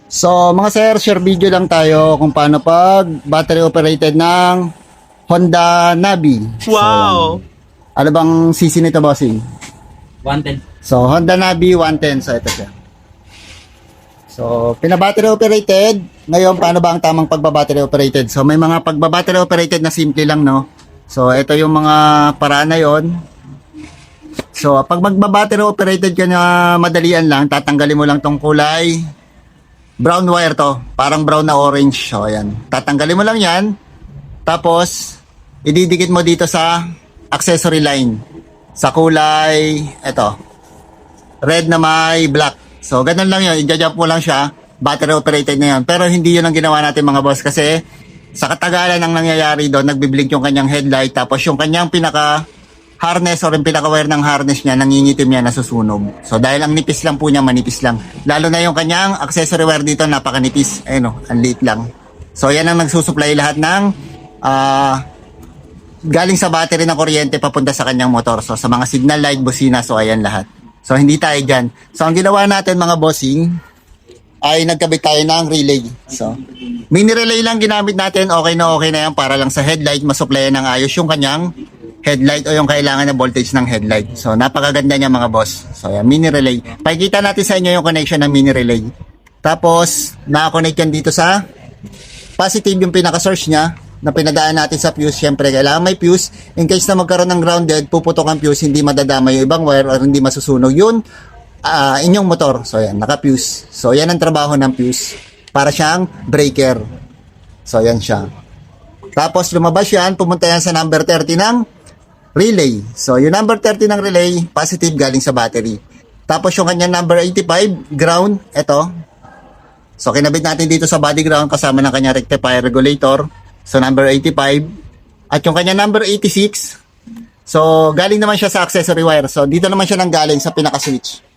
So mga sir, share video lang tayo kung paano pag battery operated ng Honda Navi. Wow! Ano bang CC nito, bossing? 110. So Honda Navi 110, so ito siya. So pina-battery operated. Ngayon, paano ba ang tamang pagba-battery operated? So may mga pagba-battery operated na simple lang, no? So ito yung mga paraan na yon. So pag magba-battery operated ka na madalian lang, tatanggalin mo lang tong kulay brown wire to, parang brown na orange. So ayan, tatanggalin mo lang yan. Tapos ididikit mo dito sa accessory line sa kulay eto, red na may black. So ganun lang yun, i-jump mo lang siya, battery operated na yan. Pero hindi yun ang ginawa natin mga boss, kasi sa katagalan ang nangyayari doon, nagbiblink yung kanyang headlight, tapos yung kanyang pinaka harness or yung pinaka-wire ng harness niya, nangingitim niya, nasusunog. So dahil ang nipis lang po niya, manipis lang. Lalo na yung kanyang accessory wire dito, napakanipis. Ayun o, ang liit lang. So yan ang nagsusupply lahat ng galing sa battery ng kuryente papunta sa kanyang motor. So sa mga signal light, busina, so ayan lahat. So hindi tayo dyan. So ang ginawa natin mga bossing, ay nagkabit tayo ng relay. So mini relay lang ginamit natin, okay na yan para lang sa headlight, masupplyan ng ayos yung kanyang headlight o yung kailangan na voltage ng headlight. So napakaganda niya mga boss. So yan, mini relay. Pakikita natin sa inyo yung connection ng mini relay. Tapos naka-connect yan dito sa positive, yung pinaka-source niya na pinadaan natin sa fuse. Syempre kailangan may fuse in case na magkaroon ng grounded, puputok ang fuse, hindi madadama yung ibang wire or hindi masusunog yun inyong motor. So yan, naka-fuse. So yan ang trabaho ng fuse, para siyang breaker. So yan siya. Tapos lumabas yan, pumunta yan sa number 30 ng relay. So yung number 30 ng relay, positive, galing sa battery. Tapos yung kanyang number 85, ground, eto. So kinabit natin dito sa body ground kasama ng kanyang rectifier regulator. So number 85. At yung kanyang number 86, so galing naman siya sa accessory wire. So dito naman siya nanggaling sa pinaka-switch.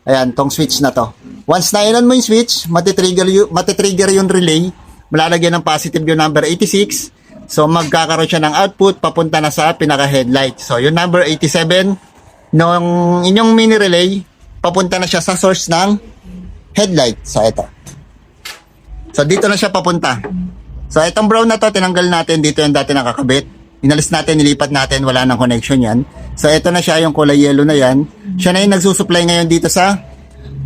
Ayan, tong switch na to. Once na inon mo yung switch, matitrigger yung relay. Malalagyan ng positive yung number 86. So magkakaroon siya ng output papunta na sa pinaka-headlight. So yung number 87 nung inyong mini relay, papunta na siya sa source ng headlight. So ito. So dito na siya papunta. So itong brown na to, tinanggal natin. Dito yung dati nakakabit. Inalis natin, nilipat natin, wala nang connection yan. So ito na siya, yung kulay yellow na yan. Siya na yung nagsusupply ngayon dito sa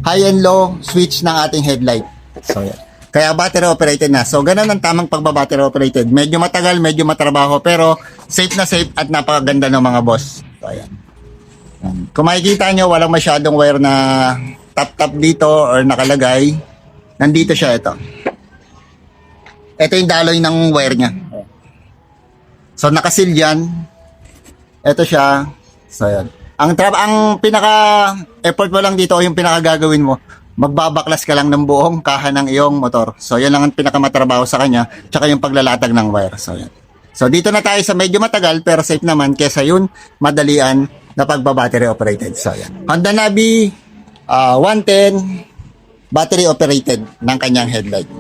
high and low switch ng ating headlight. So yan. Kaya battery operated na. So ganun ang tamang pagba-battery operated. Medyo matagal, medyo matrabaho, pero safe na safe at napakaganda ng mga boss. So ayan. Kung makikita nyo, walang masyadong wire na tap-tap dito or nakalagay. Nandito siya, ito. Ito yung daloy ng wire niya. So nakasil yan. Ito siya. So ayan. Ang pinaka-effort mo lang dito o yung pinaka-gagawin mo, magbabaklas ka lang ng buong kaha ng iyong motor. So yan lang ang pinakamatrabaho sa kanya, tsaka yung paglalatag ng wire. So yan. So dito na tayo sa medyo matagal pero safe naman kesa yun madalian na pagba-battery operated. So yan. Honda Navi 110 battery operated ng kanyang headlight.